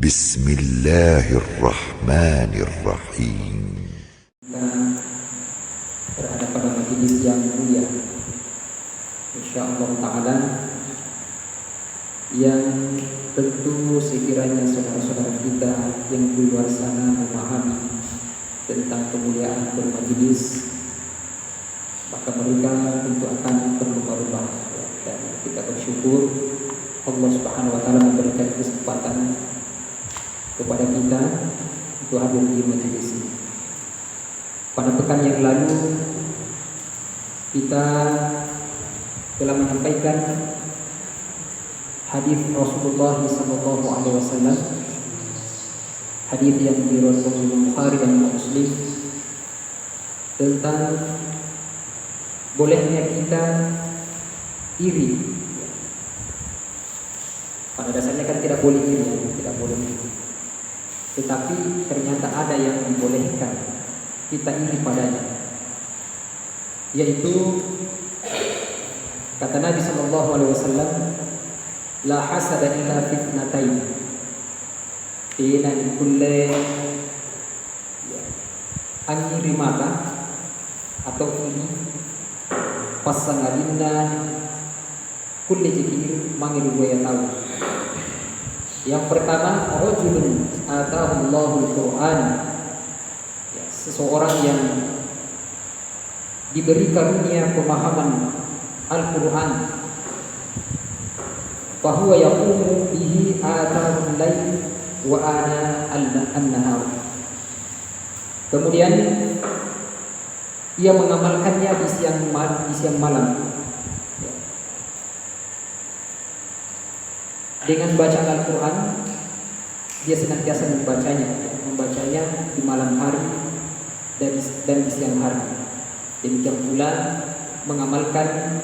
Bismillahirrahmanirrahim. Kita berada pada majelis yang mulia, insyaallah ta'ala, yang tentu sekiranya saudara-saudara kita yang di luar sana memahami tentang kemuliaan bermajelis, maka mereka tentu akan berlomba-lomba. Dan kita bersyukur Allah Subhanahu wa taala memberikan kesempatan kepada kita untuk hadir di majelis ini. Pada pekan yang lalu kita telah menyampaikan hadis Rasulullah SAW, hadis yang diriwayatkan oleh Bukhari dan Muslim, tentang bolehnya kita iri. Pada dasarnya kan tidak boleh iri, tidak boleh iri. Tetapi ternyata ada yang membolehkan kita iri padanya, yaitu kata Nabi SAW, la hasada illa fitnatain, ina kulle angiri mata atau iri pasangalinna kulle jikir mangiru ya tahu. Yang pertama, rajulun atahu Allahul Qur'an, seseorang yang diberi karunia pemahaman Al-Qur'an, fahuwa yaqumu bihi atahul lail wa ana an-nahar. Kemudian ia mengamalkannya di siang malam. Dengan bacaan Al-Quran, dia senantiasa membacanya di malam hari dan di siang hari. Demikian pula mengamalkan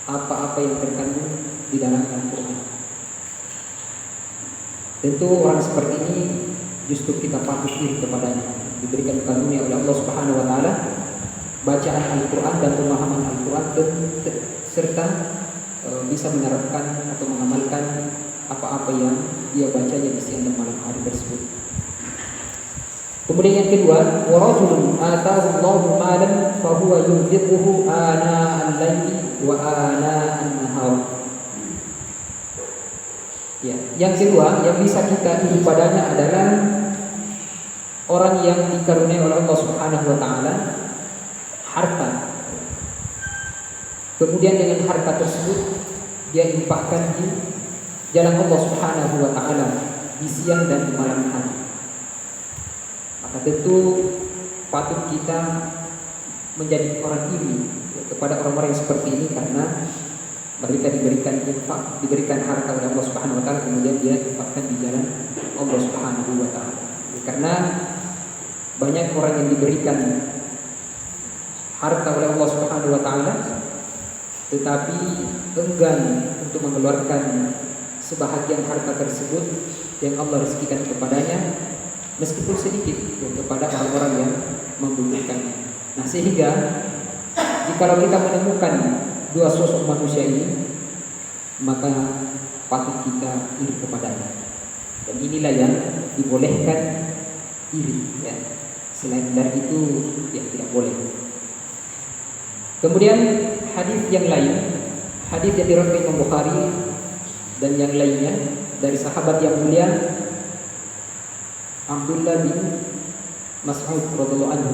apa-apa yang terkandung di dalam Al-Quran. Tentu orang seperti ini justru kita patut iri kepadanya, diberikan karunia oleh Allah Subhanahu wa taala bacaan Al-Quran dan pemahaman Al-Quran, serta bisa menerapkan atau mengamalkan apa-apa yang dia bacanya di siang dan malam hari tersebut. Kemudian yang kedua, wa rajulun atahu Allahu malan fa huwa yunfiquhu ana al-laili wa ana an-nahar. Ya, yang kedua yang bisa kita iri padanya adalah orang yang dikaruniai oleh Allah Subhanahu wa taala harta. Kemudian dengan harta tersebut dia infakkan di jalan Allah Subhanahu wa taala di siang dan di malam hari. Maka tentu patut kita menjadi orang iri kepada orang-orang yang seperti ini, karena mereka diberikan infak, diberikan harta oleh Allah Subhanahu wa taala, kemudian dia infakkan di jalan Allah Subhanahu wa taala. Karena banyak orang yang diberikan harta oleh Allah Subhanahu wa taala tetapi enggan untuk mengeluarkan sebahagian harta tersebut yang Allah rezekikan kepadanya, meskipun sedikit, kepada orang-orang yang membutuhkannya. Nah, sehingga jikalau kita menemukan dua sosok manusia ini, maka patut kita iri kepadanya. Dan inilah yang dibolehkan iri, ya. Selain dari itu, ya tidak boleh. Kemudian hadis yang lain, hadis yang diriwayatkan Imam Bukhari dan yang lainnya dari sahabat yang mulia Abdullah bin Mas'ud radhiyallahu anhu.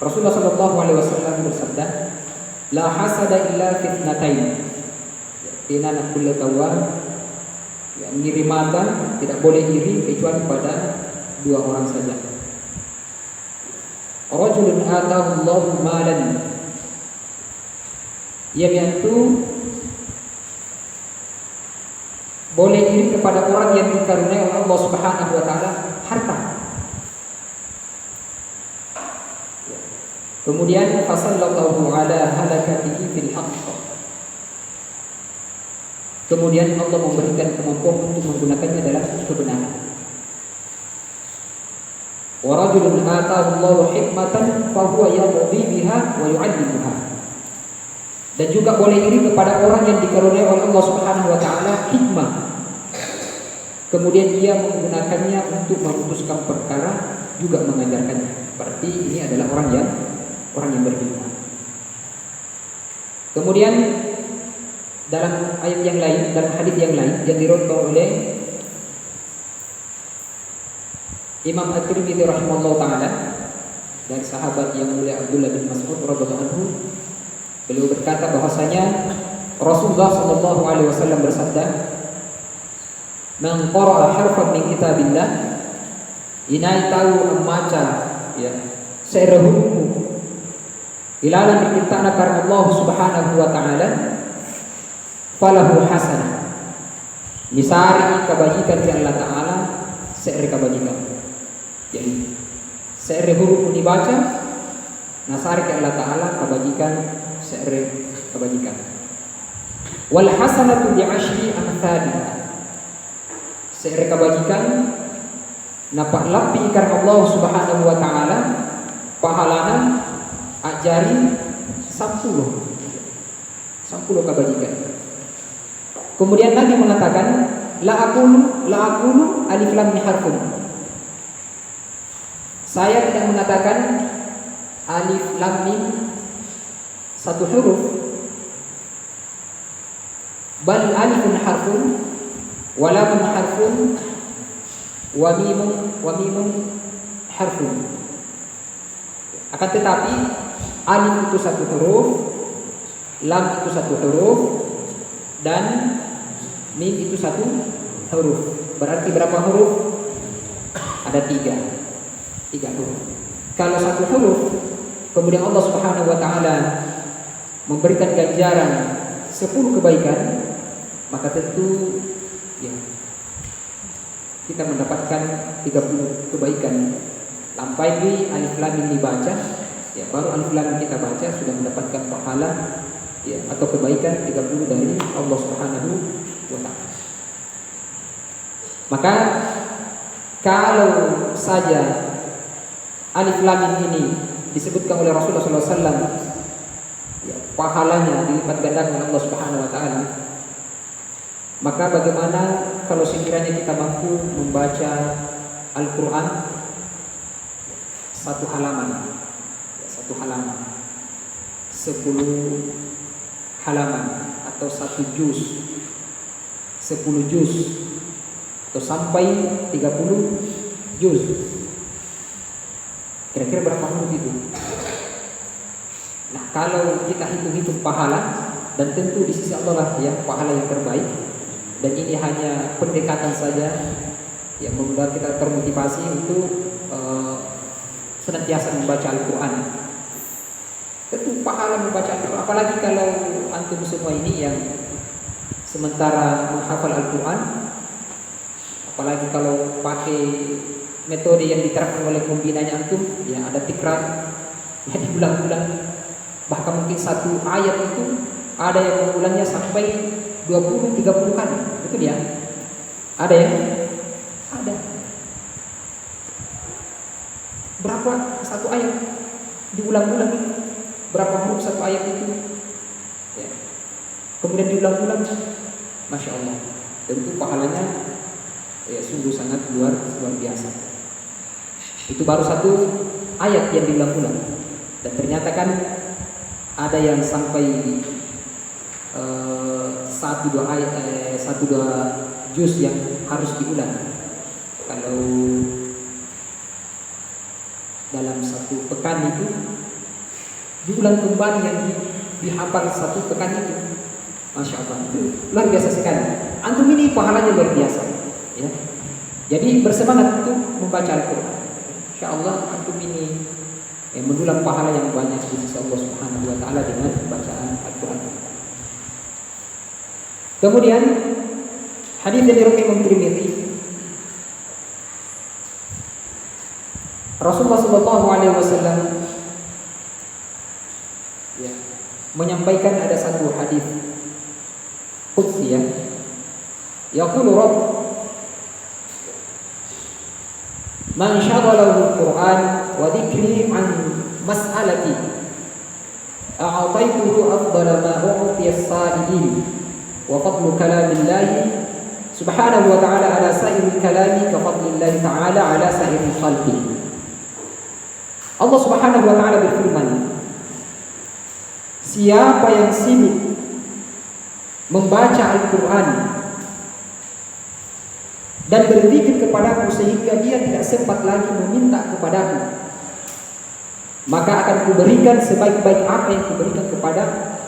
Rasulullah sallallahu alaihi wasallam bersabda, la hasada illa fitnatain. Inna kullu kawar, ya, iri mata, tidak boleh iri kecuali pada dua orang saja. Rajulun atahu Allahu malan, yaitu boleh iri kepada orang yang dikaruniai oleh Allah Subhanahu wa taala harta. Kemudian fasallallahu ala halakatihi fil haqq. Kemudian Allah memberikan kemampuan untuk menggunakannya dalam kebenaran. Wa rajulun atahu Allahu hikmatan fa huwa yaqdi biha wa yu'allimuha. Dan juga boleh iri kepada orang yang dikaruniai oleh Allah Subhanahu wa taala hikmah, kemudian ia menggunakannya untuk memutuskan perkara, juga mengajarkannya. Berarti ini adalah orang yang berilmu. Kemudian dalam ayat yang lain, dalam hadis yang lain yang diriwayatkan oleh Imam At-Tirmidzi rahimahullah taala dari sahabat yang mulia Abdullah bin Mas'ud radhiyallahu anhu, beliau berkata bahwasanya Rasulullah sallallahu alaihi wasallam bersabda, "Man qara'a harfan min kitabillah," inai tahu membaca ya secara hukum ilalan diciptakan karena Allah Subhanahu wa taala, falahu hasanah, misari kebajikan di Allah taala, secara kebajikan. Jadi secara huruf dibaca, nasari ke Allah taala kebajikan, secara kebajikan. Wal hasanatu bi asyri amsalha, secara kebajikan napak lebih karena Allah Subhanahu wa taala, pahalana ajari 10 kebajikan. Kemudian Nabi mengatakan, la aqulu alif lam mim harfun. Saya tidak mengatakan alif lam mim satu huruf, bal alifun harfun, wa lamun harfun, wa mimun harfun. Akan tetapi alif itu satu huruf, lam itu satu huruf, dan mim itu satu huruf. Berarti berapa huruf? Ada tiga huruf. Kalau satu huruf kemudian Allah Subhanahu wa taala memberikan ganjaran 10 kebaikan, maka tentu ya kita mendapatkan 30 kebaikan. Sampai di alif lam mim dibaca, ya baru alif lam kita baca sudah mendapatkan pahala ya atau kebaikan 30 dari Allah Subhanahu wa taala. Maka kalau saja alif lam mim ini disebutkan oleh Rasulullah SAW, ya, pahalanya dilipat gandakan oleh Allah Subhanahu wa taala, maka bagaimana kalau sekiranya kita mampu membaca Al-Quran satu halaman 10 halaman atau 1 juz 10 juz atau sampai 30 juz, kira-kira berapa huruf itu? Nah, kalau kita hitung-hitung pahala, dan tentu di sisi Allah lah ya pahala yang terbaik, dan ini hanya pendekatan saja yang membuat kita termotivasi untuk senantiasa membaca Al-Quran. Tentu pahala membaca Al-Quran, apalagi kalau antum semua ini yang sementara menghafal Al-Quran, apalagi kalau pakai metode yang diterapkan oleh pembinanya antum, ya ada tikrar, ya diulang-ulang, bahkan mungkin satu ayat itu ada yang mengulangnya sampai 20-30 kali, betul ya? Ada ya? Ada. Berapa satu ayat diulang-ulang? Berapa huruf satu ayat itu? Ya. Kemudian diulang-ulang, masya Allah. Tentu pahalanya ya sungguh sangat luar biasa. Itu baru satu ayat yang diulang-ulang, dan ternyata kan ada yang sampai 1-2 ayat, 1-2 juz yang harus diulang. Kalau dalam satu pekan itu diulang kembali yang dihafal satu pekan itu, masya Allah, itu luar biasa sekali. Antum ini pahalanya luar biasa ya. Jadi bersemangat untuk membaca Al-Quran. Insya Allah antum ini mendulang pahala yang banyak di sisi Allah Subhanahu wa taala dengan bacaan Al-Quran. Kemudian hadis dari Imam Tirmidzi, Rasulullah sallallahu alaihi wasallam ya, menyampaikan ada satu hadis qudsi ya. Yaqulu Rabb man syaghalahu al-Qur'an wa dzikri an mas'alati a'taituhu afdala ma u'tiya as-sa'ilin wa fadlu kalamillahi subhanahu wa ta'ala ala sa'iril kalami ka fadlillahi ta'ala ala sa'iril khalqi. Allah subhanahu wa ta'ala berfirman, siapa yang sibuk membaca Al-Quran dan berzikir kepadaku sehingga dia tidak sempat lagi meminta kepadaku, maka akan kuberikan sebaik-baik apa yang kuberikan kepada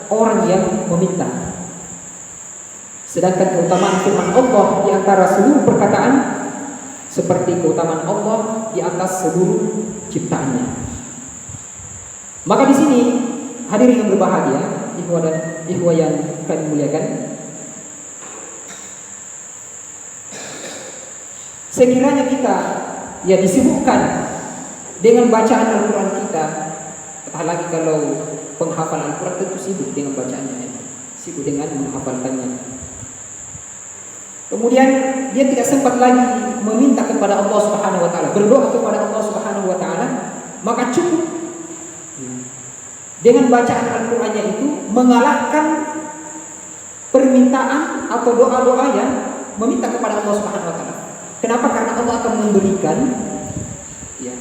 orang yang meminta. Sedangkan keutamaan firman Allah di antara seluruh perkataan seperti keutamaan Allah di atas seluruh ciptaannya. Maka di sini hadirin yang berbahagia, ikhwah dan ikhwah yang kami muliakan, sekiranya kita ya disibukkan dengan bacaan Al-Quran kita, apalagi kalau penghafal Al-Quran tentu sibuk dengan bacaannya, sibuk dengan menghafalkannya. Kemudian dia tidak sempat lagi meminta kepada Allah Subhanahu wa taala, berdoa kepada Allah Subhanahu wa taala, maka cukup dengan bacaan Al-Qur'annya itu mengalahkan permintaan atau doa-doa yang meminta kepada Allah Subhanahu wa taala. Kenapa? Karena Allah akan memberikan ya,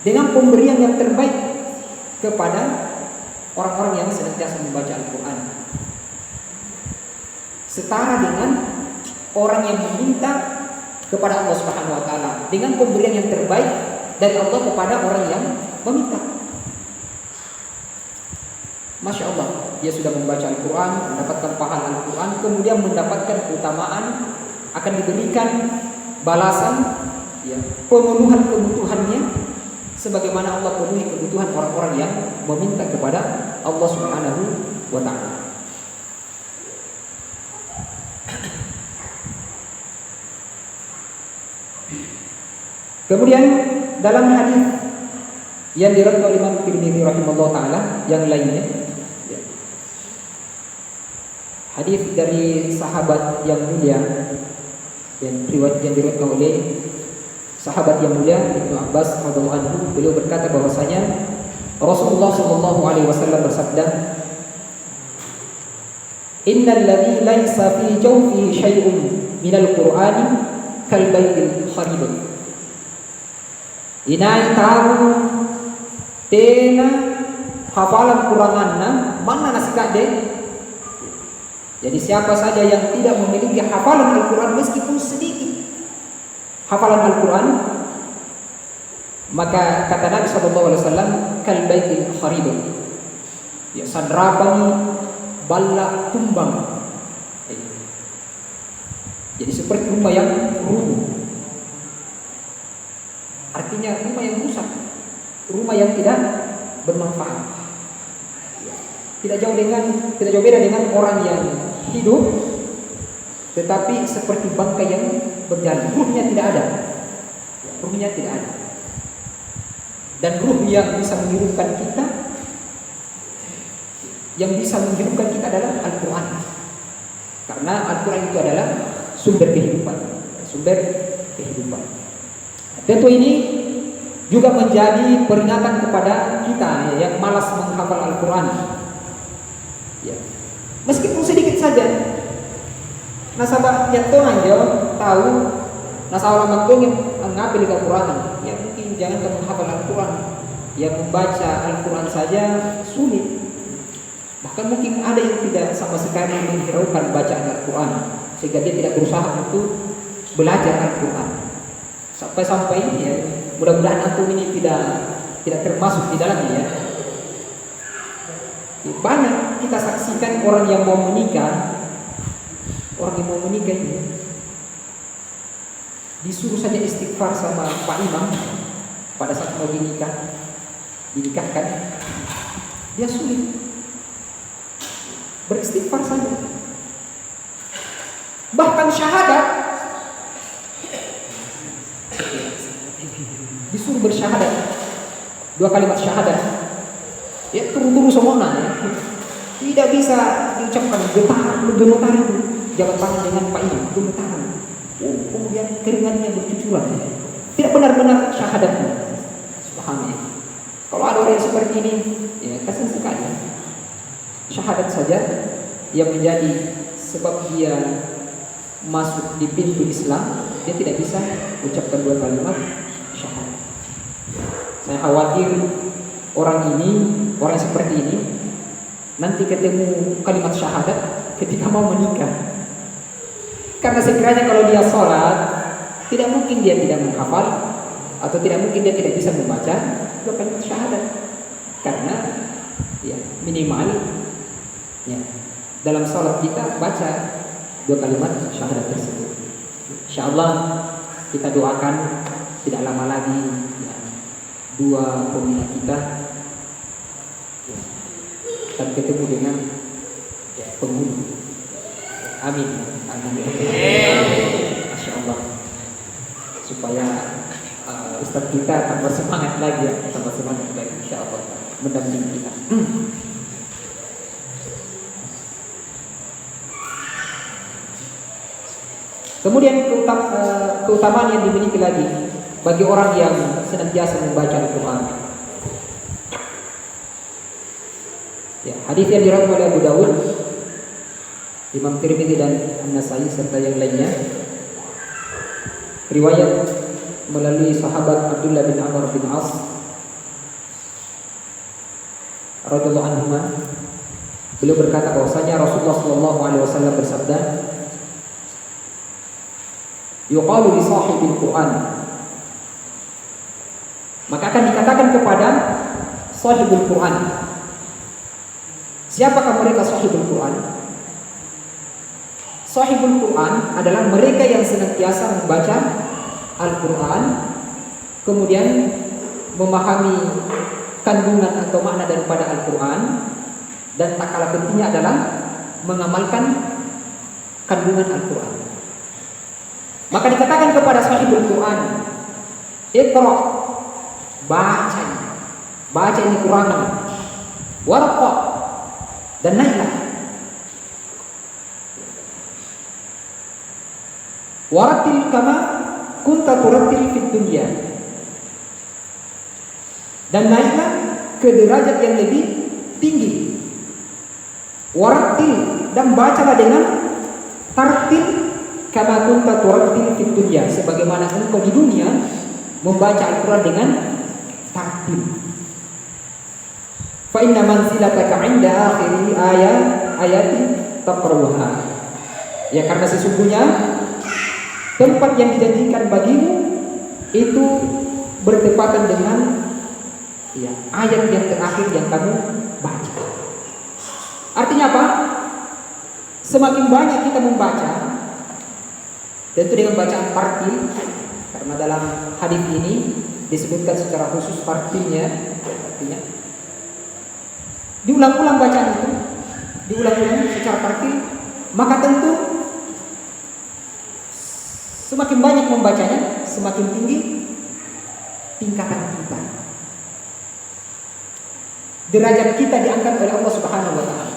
dengan pemberian yang terbaik kepada orang-orang yang senantiasa membaca Al-Qur'an. Setara dengan orang yang meminta kepada Allah Subhanahu wa taala dengan pemberian yang terbaik dari Allah kepada orang yang meminta. Masya Allah, dia sudah membaca Al-Quran, mendapatkan pahala Al-Quran, kemudian mendapatkan keutamaan, akan diberikan balasan ya, pemenuhan kebutuhannya sebagaimana Allah penuhi kebutuhan orang-orang yang meminta kepada Allah Subhanahu wa taala. Kemudian dalam hadis yang diriwayatkan oleh Imam Tirmidzi rahimahullah taala yang lainnya, ya, hadis dari sahabat yang mulia dan riwayat yang diriwayatkan oleh sahabat yang mulia Ibnu Abbas radhiyallahu anhu, beliau berkata bahwasanya Rasulullah sallallahu alaihi wasallam bersabda, "Innal ladzi laisa fi jawfihi syai'un minal Qur'ani kal baitil kharib." Inai tahu tena hafalan Qur'anna mana nasi kade. Jadi siapa saja yang tidak memiliki hafalan Al-Quran meskipun sedikit hafalan Al-Quran, maka kata Nabi SAW, kal baitil kharib, ya sadrabani balla tumbang. Jadi seperti rumah yang runtuh. Artinya rumah yang rusak, rumah yang tidak bermanfaat. Tidak jauh beda dengan orang yang hidup tetapi seperti bangkai yang berjalan, ruhnya tidak ada. Ruhnya tidak ada. Dan ruh yang bisa menghidupkan kita, yang bisa menghidupkan kita adalah Al-Quran. Karena Al-Quran itu adalah sumber kehidupan, sumber kehidupan. Tentu ini juga menjadi peringatan kepada kita yang malas menghafal Al-Quran. Ya. Meskipun sedikit saja. Nasabah yang aja tahu nasabah maktung yang ngambil Al-Quran. Ya mungkin jangan kamu menghafal Al-Quran. Yang membaca Al-Quran saja sulit. Bahkan mungkin ada yang tidak sama sekali menghiraukan bacaan Al-Quran, sehingga dia tidak berusaha untuk belajar Al-Quran. Sampai-sampai ya, mudah-mudahan antum ini tidak termasuk di dalamnya ya. Banyak kita saksikan orang yang mau menikah, ini disuruh saja istighfar sama Pak Imam pada saat mau dinikahkan, dia sulit beristighfar saja. Bahkan syahadat disuruh bersyahadat, 2 kalimat syahadat ya turu-turu semuanya ya. Tidak bisa diucapkan, gemetar itu jabat tangan dengan Pak Imam, gemetaran. Kemudian keringatnya bercucuran, tidak benar-benar syahadatnya. Subhanallah. Kalau ada orang seperti ini ya kasihan sekali. Syahadat saja yang menjadi sebab dia masuk di pintu Islam, dia tidak bisa ucapkan 2 kalimat syahadat. Saya khawatir orang seperti ini nanti ketemu kalimat syahadat ketika mau menikah. Karena sekiranya kalau dia sholat, tidak mungkin dia tidak menghafal, atau tidak mungkin dia tidak bisa membaca 2 kalimat syahadat. Karena ya minimal ya, dalam sholat kita baca 2 kalimat syahadat tersebut. Insyaallah kita doakan tidak lama lagi ya, 2 peminat kita akan ketemu dengan penghulu. Amin. Amin. Masya Allah. Supaya Ustaz kita tambah semangat lagi ya, tambah semangat lagi. Insya Allah mendampingi kita. Kemudian keutamaan yang dimiliki lagi bagi orang yang senantiasa membaca Al-Quran. Ya, hadis yang diriwayatkan oleh Abu Dawud, Imam Tirmidzi dan An-Nasai serta yang lainnya, riwayat melalui sahabat Abdullah bin Amr bin As radhiyallahu anhu. Beliau berkata bahwasanya Rasulullah sallallahu alaihi wasallam bersabda, yuqalu li sahibil Quran, maka akan dikatakan kepada sahibul Quran. Siapakah mereka sahibul Quran? Sahibul Quran adalah mereka yang senantiasa membaca Al-Quran, kemudian memahami kandungan atau makna daripada Al-Quran, dan tak kalah pentingnya adalah mengamalkan kandungan Al-Quran. Maka dikatakan kepada sahibul Quran, Iqra, baca ini Quran, warqa, dan naiklah. Waratil kama kunta turattil fid dunya, dan naiklah ke derajat yang lebih tinggi. Waratil, dan bacalah dengan tartil kama kunta turattil fid dunya, sebagaimana engkau di dunia membaca Al-Quran dengan tartil. Fa inna manzilataka 'inda akhiri ayati taqra'uha. Ya, karena sesungguhnya tempat yang dijanjikan bagimu itu bertepatan dengan ya, ayat yang terakhir yang kamu baca. Artinya apa? Semakin banyak kita membaca, tentu dengan bacaan tartil, karena dalam hadis ini disebutkan secara khusus tartilnya, artinya diulang-ulang bacaan itu, diulang-ulang secara tartil, maka tentu semakin banyak membacanya, semakin tinggi tingkatan kita. Derajat kita diangkat oleh Allah Subhanahu wa taala.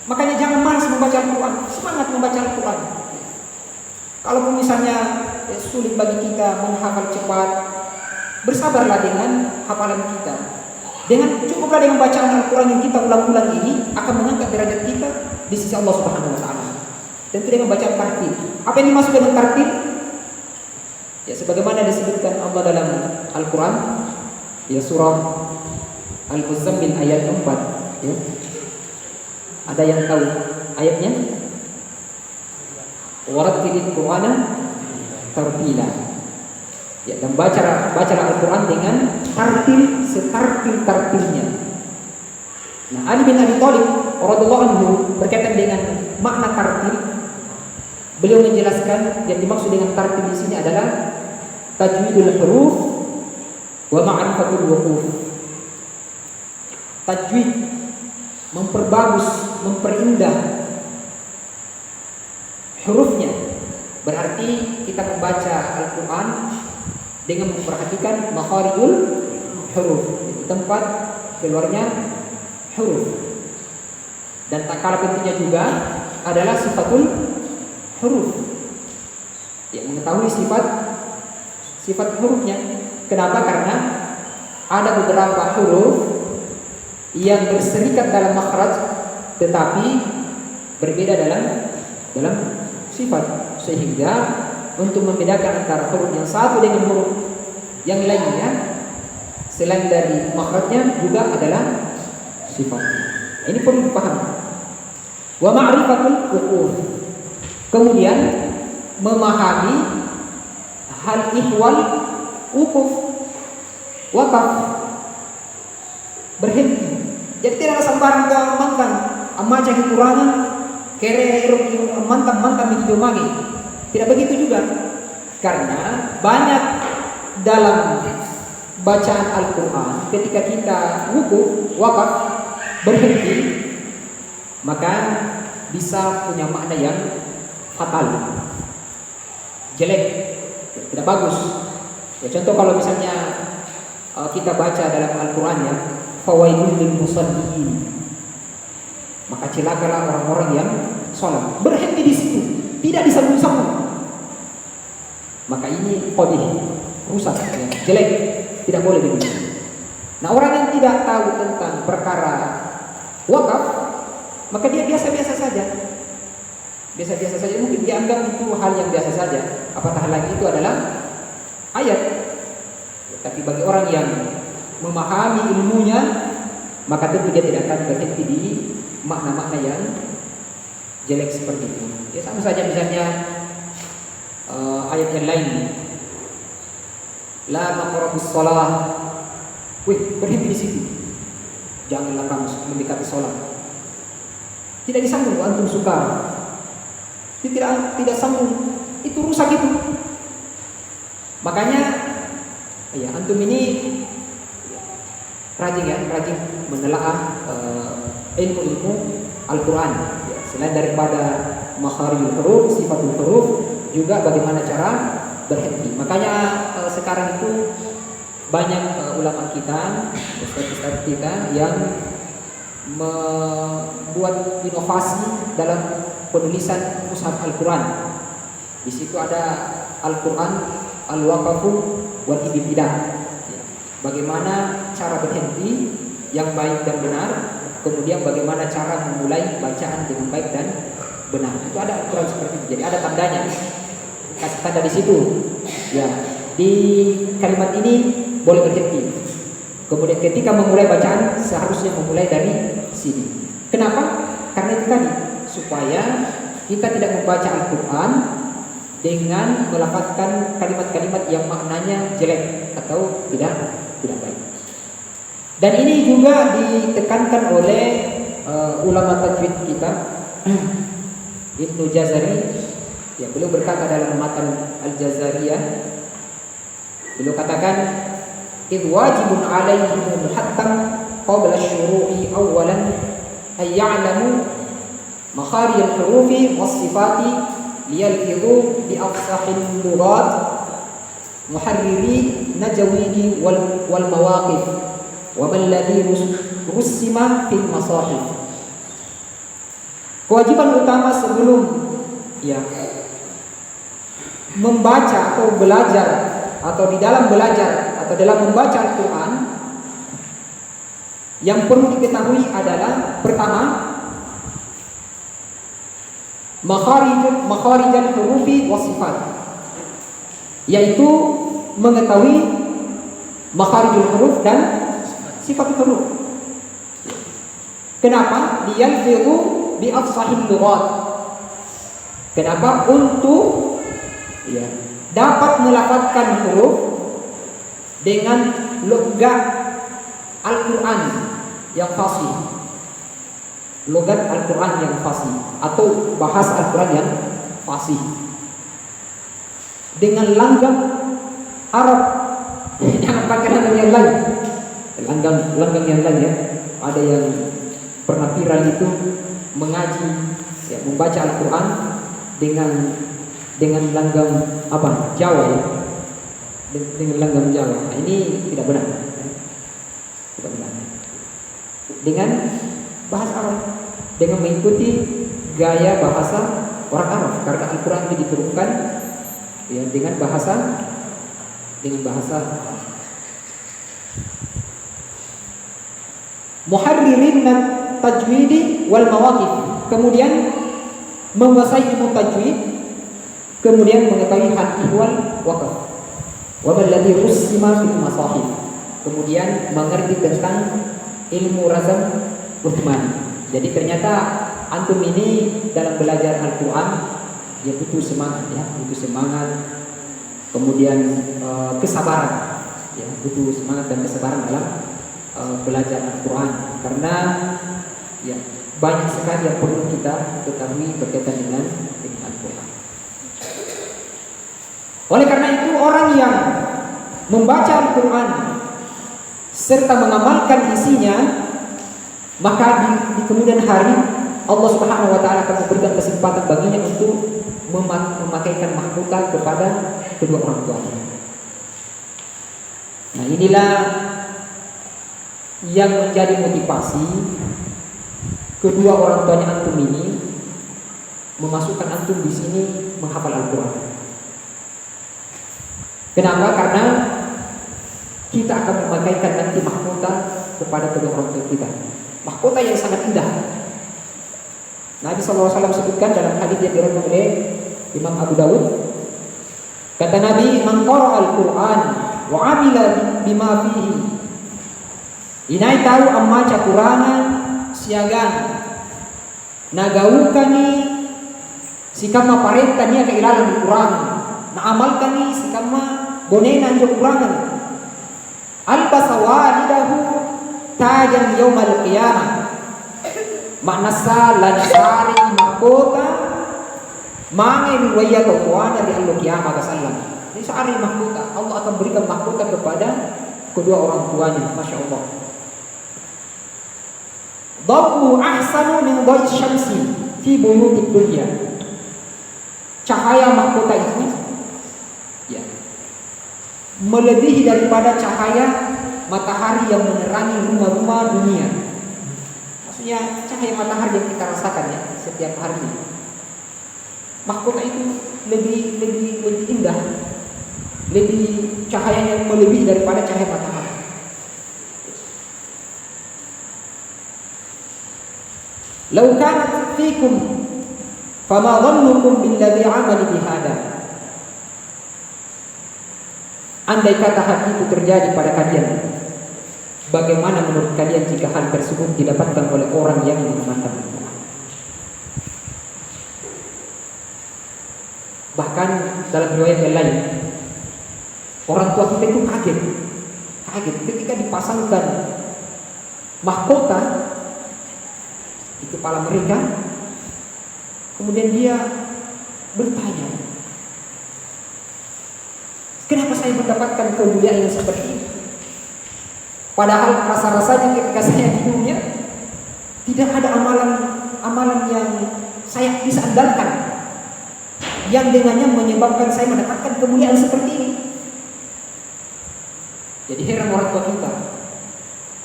Makanya jangan malas membaca Al-Quran, semangat membaca Al-Quran. Kalau misalnya sulit bagi kita menghafal cepat, bersabarlah dengan hafalan kita. Cukuplah dengan bacaan Al-Quran yang kita ulang-ulang ini akan mengangkat derajat kita di sisi Allah Subhanahu wa taala. Tentu dengan bacaan tartil. Apa yang dimaksud dengan tartil? Ya, sebagaimana disebutkan Allah dalam Al-Quran, ya, surah Al-Muzammil ayat 4, ya. Ada yang tahu ayatnya? Warattilil Qur'ana tartila. Ya, dan bacalah Al-Quran dengan tartil, setartil-tartilnya. Nah, Ali bin Abi Thalib radhiyallahu anhu berkaitan dengan makna tartil, beliau menjelaskan yang dimaksud dengan tartil di sini adalah tajwidul huruf wa ma'rifatul wuquf. Tajwid, memperbagus, memperindah hurufnya. Berarti kita membaca Al-Quran dengan memperhatikan makharijul huruf, tempat keluarnya huruf. Dan tak kalah pentingnya juga adalah sifatul huruf, yang mengetahui sifat hurufnya. Kenapa? Karena ada beberapa huruf yang berserikat dalam makhraj tetapi berbeda dalam sifat. sehingga untuk membedakan antara huruf yang satu dengan huruf yang lainnya selain dari makhrajnya juga adalah sifatnya. Ini perlu dipahami. Wa ma'rifatul uquf. Kemudian memahami hal ihwal uquf, wakaf, berhenti. Jadi tidak sembarang gampang amaja kekurangan kere mantap itu magi. Tidak begitu juga. Karena banyak dalam bacaan Al-Qur'an ketika kita wukuf, wakaf, berhenti, maka bisa punya makna yang fatal, jelek, tidak bagus. Ya, contoh kalau misalnya kita baca dalam Al-Qur'an ya, fawailul lil musallin, maka celakalah orang-orang yang sholat. Berhenti di situ, tidak disambung-sambung. Maka ini qadih, rusak, ya, jelek, tidak boleh begitu. Nah, orang yang tidak tahu tentang perkara wakaf, maka dia biasa-biasa saja. Biasa-biasa saja, mungkin dia anggap itu hal yang biasa saja. Apatah lagi itu adalah ayat. Tapi bagi orang yang memahami ilmunya, maka tentu dia tidak akan berhenti di makna-makna yang jelek seperti itu. Ya sama saja misalnya ayat yang lain. La taqrabus shalah. Wih, berhenti di situ. Janganlah kamu mendekati sholat. Tidak disambung, antum suka. Tidak sambung, itu rusak itu. Makanya, ya antum ini rajin menelaah ilmu Al-Quran. Ya, selain daripada makharijul huruf, sifatul huruf, juga bagaimana cara berhenti. Makanya sekarang itu banyak ulama kita, ustaz-ustaz kita yang membuat inovasi dalam penulisan mushaf Al-Quran. Di situ ada Al-Quran, Al-Waqafu, wal Ibtidah. Bagaimana cara berhenti yang baik dan benar, kemudian bagaimana cara memulai bacaan dengan baik dan benar. Itu ada Al-Quran seperti itu. Jadi ada tandanya. Kasih tanda di situ. Ya, di kalimat ini boleh berhenti. Kemudian ketika memulai bacaan seharusnya memulai dari sini. Kenapa? Karena itu tadi, supaya kita tidak membaca Al-Quran dengan melafazkan kalimat-kalimat yang maknanya jelek atau tidak baik. Dan ini juga ditekankan oleh ulama tajwid kita, Ibnu Jazari. Ya, beliau berkata dalam matan Al-Jazariyah, beliau katakan, "Idh wajibun 'alaihim muhattam qabla asy-syuru'i awwalan ay ya'lamu makharij al-hurufi was-sifati liyalfidhu bi afsahil lughat muharriri najawidi wal mawaqif wa man ladhi rusima fil masahif." Kewajiban utama sebelum ya membaca atau belajar atau di dalam belajar atau dalam membaca Al-Quran, yang perlu diketahui adalah pertama, makharijal hurufi wasifat, yaitu mengetahui makharijul huruf dan sifat huruf. Kenapa? Liyalfidhu bi afsahil lughat. Kenapa? Untuk ya, dapat melafazkan huruf dengan logat Al-Quran yang fasih, logat Al-Quran yang fasih atau bahasa Al-Quran yang fasih, dengan langgam Arab. Jangan pakai langgam yang lain, langgam yang lain ya. Ada yang pernah viral itu mengaji ya, membaca Al-Quran dengan langgam apa? Jawa ya. Dengan langgam Jawa. Nah, ini tidak benar. Tidak benar. Dengan bahasa Arab, dengan mengikuti gaya bahasa orang Arab, karena Al-Quran itu diturunkan ya dengan bahasa muharririn tajwidi wal mawaqif. Kemudian menguasai ilmu tajwid, Kemudian mengetahui hal ihwal wakaf. Wa alladhi rusima fil masahif. Kemudian mengerti tentang ilmu razam Uthmani. Jadi ternyata antum ini dalam belajar Al-Quran ya butuh semangat, kemudian kesabaran, ya butuh semangat dan kesabaran dalam belajar Al-Quran, karena ya banyak sekali yang perlu kita ketahui berkaitan dengan Al-Quran. Oleh karena itu orang yang membaca Al-Quran serta mengamalkan isinya, maka di kemudian hari Allah Subhanahu wa taala akan memberikan kesempatan baginya untuk memakaikan mahkota kepada kedua orang tuanya. Nah, inilah yang menjadi motivasi kedua orang tuanya antum ini memasukkan antum di sini menghafal Al-Quran. Kenapa? Karena kita akan memakaikan nanti mahkota kepada kedua orang tua kita. Mahkota yang sangat indah. Nabi SAW sebutkan dalam hadis yang diriwayatkan oleh Imam Abu Dawud. Kata Nabi, "Man qara'a al-Qur'an wa 'amila bima fihi." Inai tahu amma Qur'ana siagan nagaukani sikama parentania ke ilalang Qur'an. Na amalkani sikama bonena jo Qur'an. Albasa walidahu tajan yaumal qiyamah. Makna salan sari mahkota mangin waya tuwana di Allah kiamat kasallam. Ini sari mahkota, Allah akan berikan mahkota kepada kedua orang tuanya, masya Allah. Dawu ahsanu min dha'i syamsi fi buyutid dunya. Cahaya mahkota itu ya melebihi daripada cahaya matahari yang menerangi rumah-rumah dunia. Maksudnya cahaya matahari yang kita rasakan ya setiap hari. Mahkota itu lebih indah, lebih cahayanya melebihi daripada cahaya matahari. Lau kanat fikum fama dhannukum billadhi 'amala bihada. Andai kata hal itu terjadi pada kalian, bagaimana menurut kalian jika hal tersebut didapatkan oleh orang yang mengamalkan Al-Quran? Bahkan dalam riwayat yang lain, orang tua kita itu kaget ketika dipasangkan mahkota di kepala mereka. Kemudian dia bertanya, kenapa saya mendapatkan kemuliaan yang seperti ini? Padahal rasa-rasanya ketika saya di dunia tidak ada amalan yang saya bisa andalkan yang dengannya menyebabkan saya mendapatkan kemuliaan seperti ini. Jadi heran orang tua kita,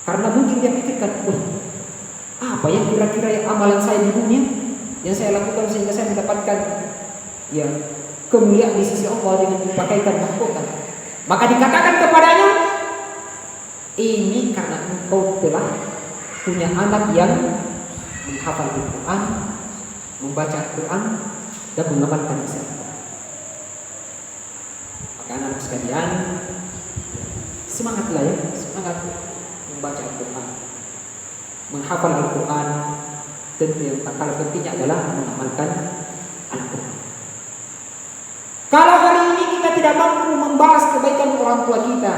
karena mungkin dia pikirkan, apa ya kira-kira yang amalan saya di dunia yang saya lakukan sehingga saya mendapatkan ya kemuliaan di sisi Allah dengan dipakaikan mahkota. Maka dikatakan kepadanya, ini karena engkau telah punya anak yang menghafal Al-Quran, membaca Al-Quran, dan mengamalkan isi Al-Quran. Maka anak sekalian, semangatlah ya, semangat membaca Al-Quran, menghafal Al-Quran. Tentu yang tak kalah pentingnya adalah mengamalkan Al-Quran. Kalau hari ini kita tidak mampu membalas kebaikan orang tua kita,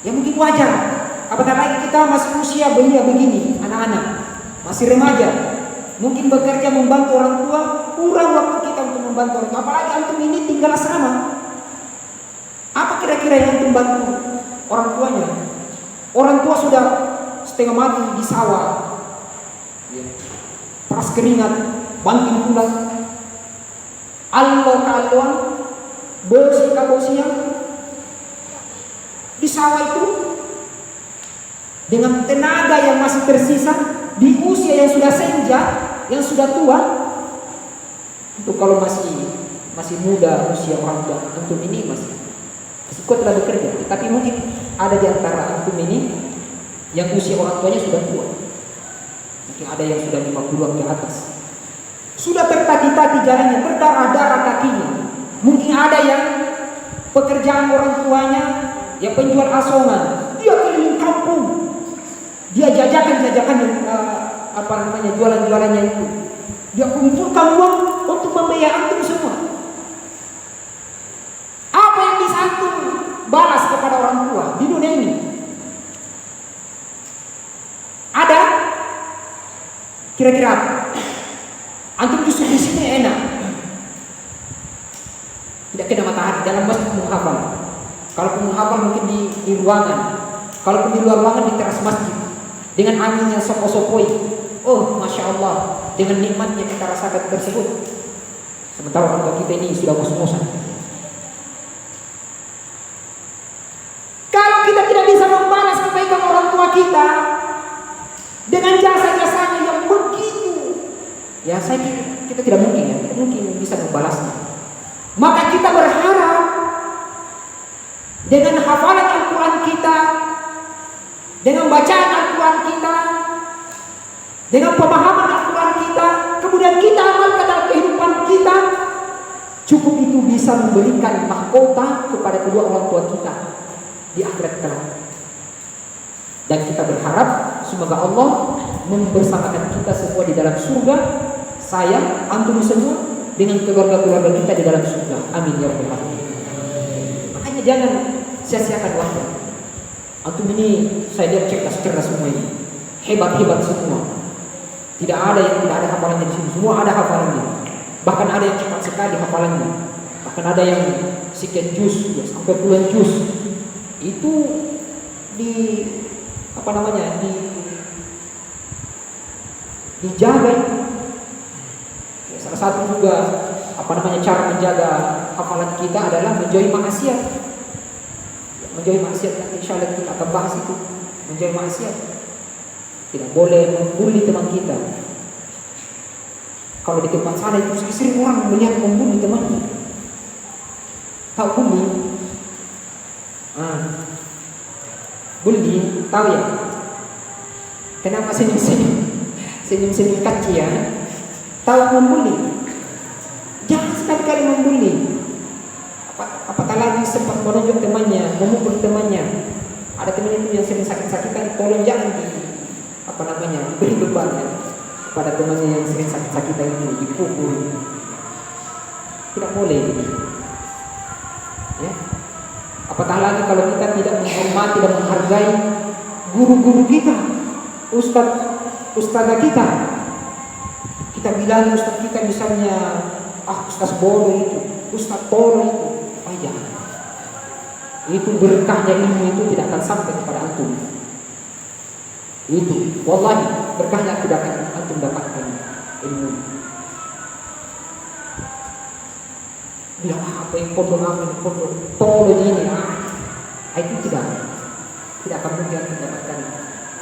ya mungkin wajar. Apatah lagi kita masih usia belia begini, anak-anak masih remaja, mungkin bekerja membantu orang tua, kurang waktu kita untuk membantu orang tua. Apalagi antum ini tinggal asrama. Apa kira-kira yang antum bantu orang tuanya? Orang tua sudah setengah mati di sawah, peras keringat, banting tulang, Allah bersih kabosian di sawah itu dengan tenaga yang masih tersisa di usia yang sudah senja, yang sudah tua. Untuk kalau masih muda usia orang tua antum ini masih kuat telah bekerja, tapi mungkin ada di antara antum ini yang usia orang tuanya sudah tua. Mungkin ada yang sudah 50-an ke atas, sudah tertati-tati jalannya, berdarah-darah kakinya, ada yang pekerjaan orang tuanya yang penjual asongan, dia keliling kampung, dia jajakan apa namanya jualannya itu, dia kumpulkan uang untuk membayar antum semua. Apa yang bisa antum balas kepada orang tua di dunia ini? Ada? Kira-kira antum justru di sini enak, tidak kena matahari, dalam masjid menghafal. Kalau menghafal mungkin di ruangan, kalau di luar ruangan di teras masjid dengan angin yang sopoi. Oh, masya Allah, dengan nikmatnya kita rasakan tersebut. Sementara orang tua kita ini sudah ngos-ngosan. Kalau kita tidak bisa membalas kebaikan orang tua kita dengan jasa-jasanya yang begitu, ya saya kira kita tidak mungkin bisa membalasnya. Maka kita berharap dengan hafalan Al-Quran kita, dengan bacaan Al-Quran kita, dengan pemahaman Al-Quran kita, kemudian kita amalkan dalam kehidupan kita, cukup itu bisa memberikan mahkota kepada kedua orang tua kita di akhirat kelak. Dan kita berharap semoga Allah membersamakan kita semua di dalam surga, saya, antum semua, dengan keluarga-keluarga kita di dalam surga. Amin ya rabbal alamin. Makanya jangan sia-siakan waktu. Antum ini saya lihat cerdas semua ini, hebat semua. Tidak ada yang tidak ada hafalannya di sini. Semua ada hafalannya. Bahkan ada yang cepat sekali hafalannya. Bahkan ada yang sekian juz, ya, sampai puluhan juz. Itu di apa namanya dijaga itu. Ya, salah satu juga apa namanya cara menjaga hafalan kita adalah menjauhi maksiat. Menjauhi maksiat, nanti insya Allah kita akan bahas itu. Menjauhi maksiat. Tidak boleh membuli teman kita. Kalau di tempat sana itu sering orang melihat membuli temannya. Tahu bully? Bully, tahu ya? Kenapa senyum-senyum kaki ya? Tahu membuli? Jangan sekali-kali membuli. Apatah lagi sempat menunjuk temannya, memukul temannya. Ada teman itu yang sering sakit-sakitan, tolong jangan beri beban kepada temannya yang sering sakit-sakitan itu, dipukul. Tidak boleh. Ya. Apatah lagi kalau kita tidak menghormati dan menghargai guru-guru kita, ustazah kita. Kita bilang ustaz kita misalnya, ustaz bodoh itu, ustaz tolol itu. Jangan. Itu berkahnya ilmu itu tidak akan sampai kepada antum. Itu, wallahi berkahnya tidak akan antum dapatkan ilmu. Bilang apa yang pondok tolong ini, itu tidak akan mungkin mendapatkan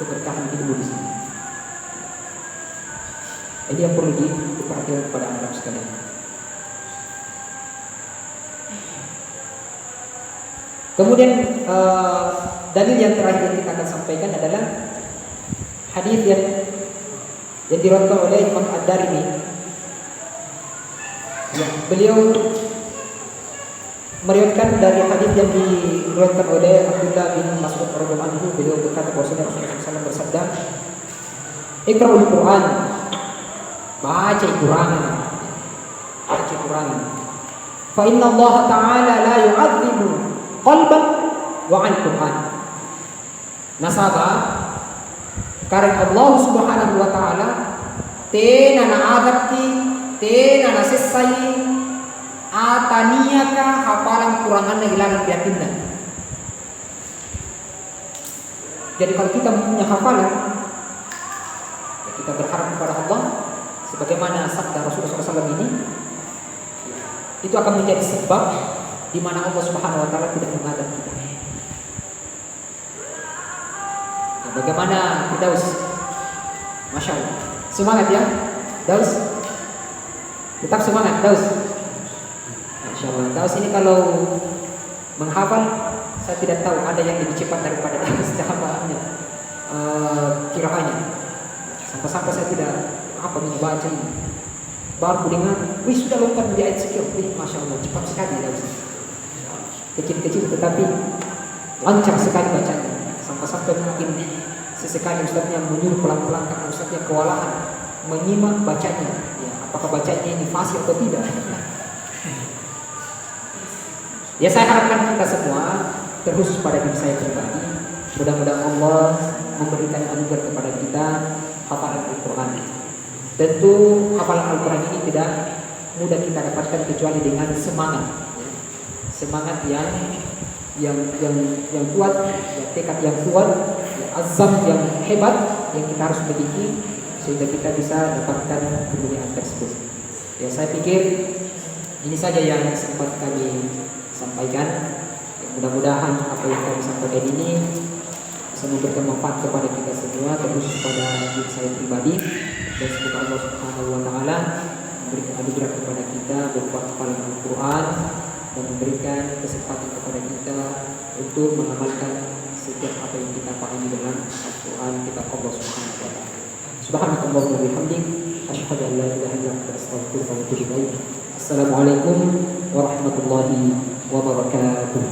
keberkahan ilmu di sini. Ini yang perlu diperhatikan kepada anak sekalian. Kemudian dalil yang terakhir yang kita akan sampaikan adalah hadis yang diriwayatkan oleh Imam Ad-Darimi. Ya, beliau meriwayatkan dari hadis yang diriwayatkan oleh Abdullah bin Mas'ud radhiyallahu anhu. Beliau berkata bahwasanya Rasulullah SAW bersabda, "Iqra'ul Qur'an." Baca Al-Qur'an. Fa inna Allah Ta'ala la yu'adzibu qalban wa 'al-Qur'an. Nasaba karena Allah Subhanahu wa taala tena na agati, tena na sesai ataniaka hafalan Qur'an na hilangan biatinna. Jadi kalau kita punya hafalan, ya kita berharap kepada Allah sebagaimana sabda Rasulullah SAW ini, itu akan menjadi sebab di mana Allah Subhanahu wa taala tidak mengadab kita. Ya, bagaimana Daus? Masya Allah. Semangat ya, Daus. Tetap semangat, Daus. Masya Allah. Daus ini kalau menghafal, saya tidak tahu ada yang lebih cepat daripada Daus hafalannya, kiraannya. Sampai-sampai saya tidak membaca ini. baru dengar, wih sudah lompat di ayat sekian, wih masya Allah cepat sekali ya Ustaz. Kecil-kecil tetapi lancar sekali bacanya, sampai-sampai mungkin sesekali Ustaznya menyuruh pelan-pelan karena Ustaznya kewalahan menyimak bacanya, ya, apakah bacanya ini fasih atau tidak. Ya saya harapkan kita semua, terkhusus pada diri saya pribadi, mudah-mudahan Allah memberikan anugerah kepada kita hafalan Al-Quran. Tentu hafalan Al-Quran ini tidak mudah kita dapatkan kecuali dengan semangat yang kuat, ya, tekad yang kuat, ya, azam yang hebat yang kita harus miliki sehingga kita bisa dapatkan kemuliaan tersebut. Ya saya pikir ini saja yang sempat kami sampaikan. Ya, mudah-mudahan apa yang kami sampaikan ini bisa memberikan manfaat kepada kita semua, terkhusus kepada diri saya pribadi, dan semoga Allah Subhanahu wa taala memberikan anugerah kepada kita berupa hafalan Al-Qur'an dan memberikan kesempatan kepada kita untuk mengamalkan setiap apa yang kita pahami dalam Al-Qur'an kitab Allah Subhanahu wa taala. Subhanakallahumma wa bihamdik, asyhadu an la ilaha illa anta, astaghfiruka wa atubu ilaik. Assalamualaikum warahmatullahi wabarakatuh.